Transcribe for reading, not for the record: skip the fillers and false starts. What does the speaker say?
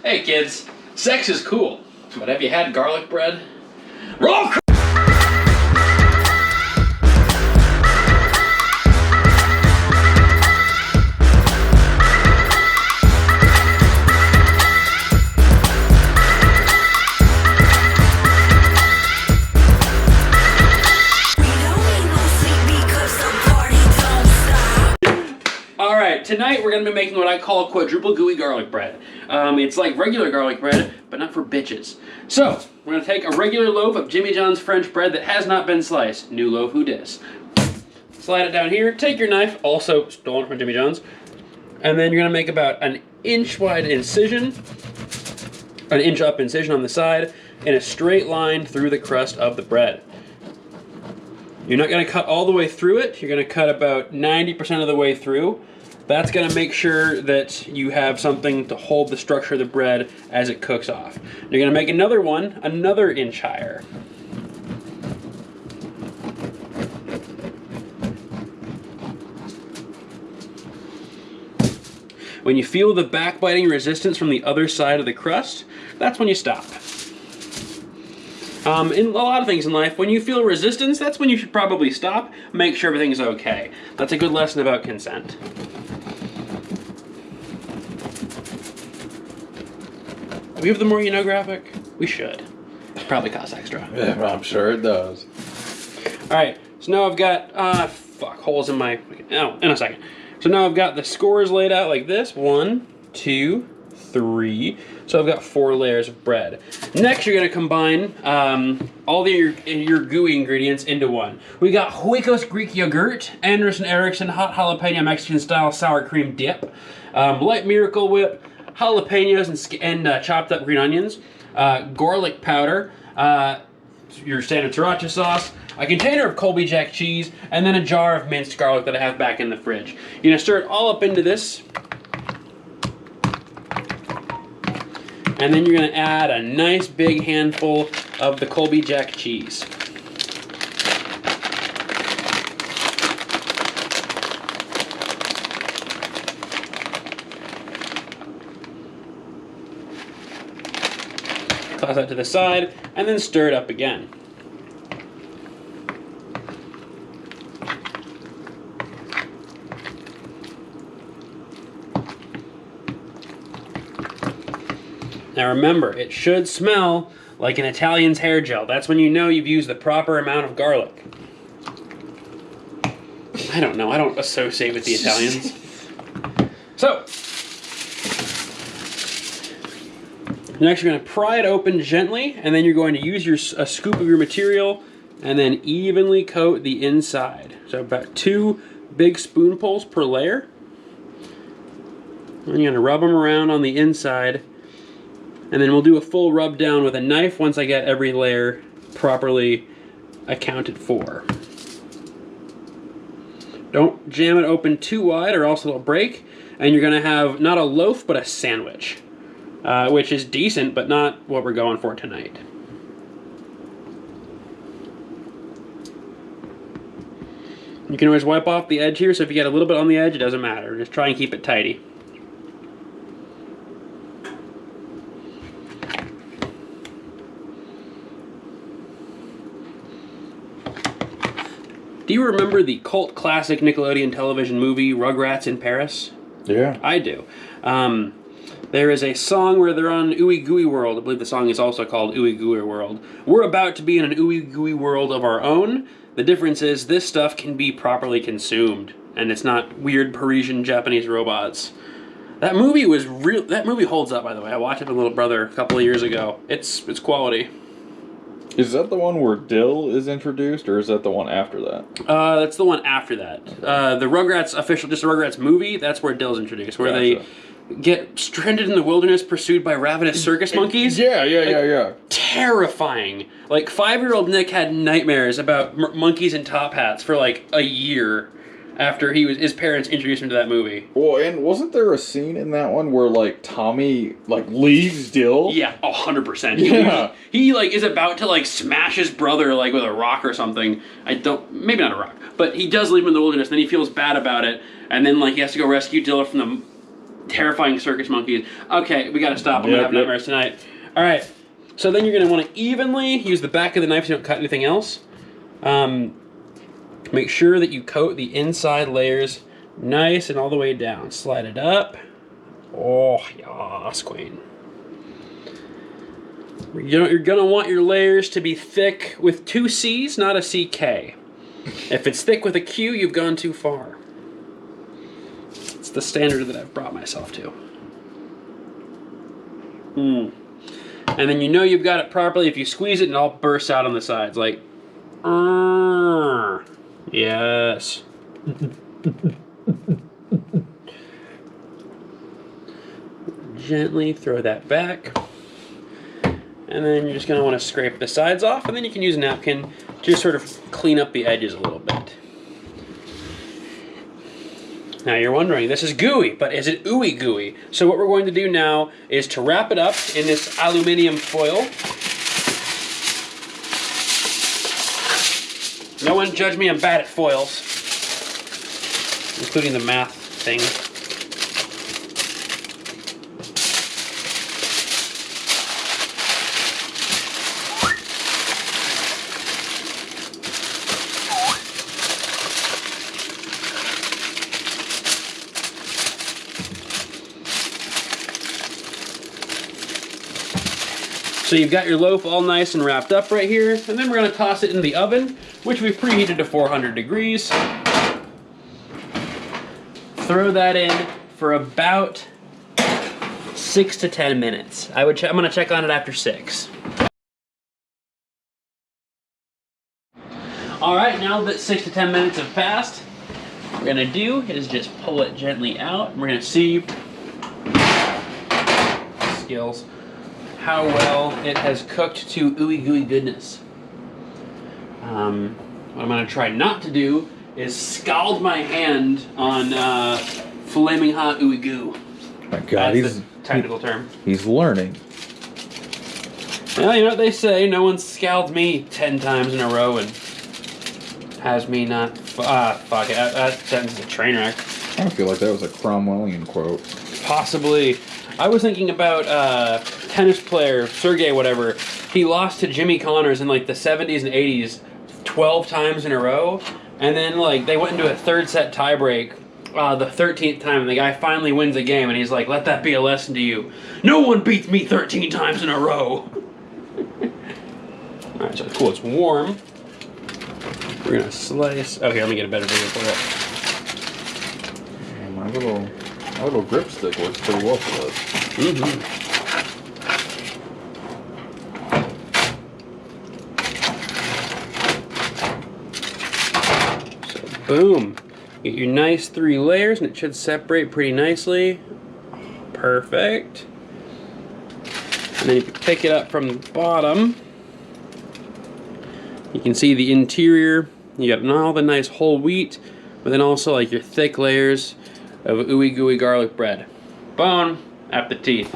Hey kids, sex is cool, but have you had garlic bread? Roll credits! Tonight we're going to be making what I call quadruple gooey garlic bread. It's like regular garlic bread, but not for bitches. So, we're going to take a regular loaf of Jimmy John's French bread that has not been sliced. New loaf, who dis? Slide it down here, take your knife, also stolen from Jimmy John's, and then you're going to make about an inch wide incision, an inch up incision on the side, in a straight line through the crust of the bread. You're not going to cut all the way through it, you're going to cut about 90% of the way through. That's going to make sure that you have something to hold the structure of the bread as it cooks off. You're going to make another one, another inch higher. When you feel the backbiting resistance from the other side of the crust, that's when you stop. In a lot of things in life, when you feel resistance, that's when you should probably stop, make sure everything's okay. That's a good lesson about consent. Do we have the More You Know graphic? We should. It probably costs extra. Yeah, I'm sure it does. Alright, so now I've got, holes in my, in a second. So now I've got the scores laid out like this. 1, 2, 3. So I've got 4 layers of bread. Next, you're going to combine all your gooey ingredients into one. We got Huecos Greek yogurt, Anderson Erickson hot jalapeno Mexican style sour cream dip, light Miracle Whip, jalapenos and chopped up green onions, garlic powder, your standard sriracha sauce, a container of Colby Jack cheese, and then a jar of minced garlic that I have back in the fridge. You're going to stir it all up into this. And then you're going to add a nice big handful of the Colby Jack cheese. Toss that to the side, and then stir it up again. Now remember, it should smell like an Italian's hair gel. That's when you know you've used the proper amount of garlic. I don't know, I don't associate with the Italians. So, next you're going to pry it open gently, and then you're going to use a scoop of your material and then evenly coat the inside. So about 2 big spoonfuls per layer. And you're going to rub them around on the inside. And then we'll do a full rub down with a knife once I get every layer properly accounted for. Don't jam it open too wide or else it'll break. And you're going to have not a loaf but a sandwich. Which is decent, but not what we're going for tonight. You can always wipe off the edge here, so if you get a little bit on the edge, it doesn't matter. Just try and keep it tidy. Do you remember the cult classic Nickelodeon television movie, Rugrats in Paris? Yeah. I do. There is a song where they're on Ooey Gooey World. I believe the song is also called Ooey Gooey World. We're about to be in an Ooey Gooey world of our own. The difference is this stuff can be properly consumed, and it's not weird Parisian Japanese robots. That movie was real. That movie holds up, by the way. I watched it with my little brother a couple of years ago. It's quality. Is that the one where Dill is introduced, or is that the one after that? That's the one after that. The Rugrats official, just the Rugrats movie, that's where Dill's introduced, where they get stranded in the wilderness pursued by ravenous circus monkeys. Yeah. Terrifying. Like, 5-year-old Nick had nightmares about monkeys in top hats for like a year after his parents introduced him to that movie. Well, and wasn't there a scene in that one where like Tommy like leaves Dill? Yeah, 100%. Yeah. He like is about to like smash his brother like with a rock or something. Maybe not a rock, but he does leave him in the wilderness. Then he feels bad about it, and then like he has to go rescue Dill from terrifying circus monkeys. Okay, we gotta stop. I'm gonna have nightmares tonight. All right. So then you're gonna want to evenly use the back of the knife so you don't cut anything else. Make sure that you coat the inside layers nice and all the way down. Slide it up. Oh, yas, queen. You're gonna want your layers to be thick with 2 C's, not a CK. If it's thick with a Q, you've gone too far. It's the standard that I've brought myself to. And then you know you've got it properly if you squeeze it and it all bursts out on the sides. Like, yes. Gently throw that back. And then you're just going to want to scrape the sides off. And then you can use a napkin to just sort of clean up the edges a little bit. Now you're wondering, this is gooey, but is it ooey gooey? So what we're going to do now is to wrap it up in this aluminum foil. No one judge me, I'm bad at foils, including the math thing. So you've got your loaf all nice and wrapped up right here, and then we're going to toss it in the oven, which we've preheated to 400 degrees. Throw that in for about 6 to 10 minutes. I'm going to check on it after 6. All right, now that 6 to 10 minutes have passed, what we're going to do is just pull it gently out, and we're going to see skills. How well it has cooked to ooey gooey goodness. What I'm going to try not to do is scald my hand on flaming hot ooey goo. My God, that's the technical term. He's learning. Well, you know what they say, no one scalds me 10 times in a row and has me not... fuck it, that sentence is a train wreck. I don't feel like that was a Cromwellian quote. Possibly. I was thinking about tennis player, Sergey whatever. He lost to Jimmy Connors in like the 70s and 80s 12 times in a row. And then like they went into a third set tiebreak the 13th time, and the guy finally wins a game, and he's like, let that be a lesson to you. No one beats me 13 times in a row. Alright, so cool, it's warm. We're gonna slice... Oh, here, let me get a better video for it. My little grip stick works pretty well for this. So, boom. Get your nice 3 layers, and it should separate pretty nicely. Perfect. And then if you pick it up from the bottom, you can see the interior. You got all the nice whole wheat, but then also like your thick layers of ooey gooey garlic bread. Bon appetit.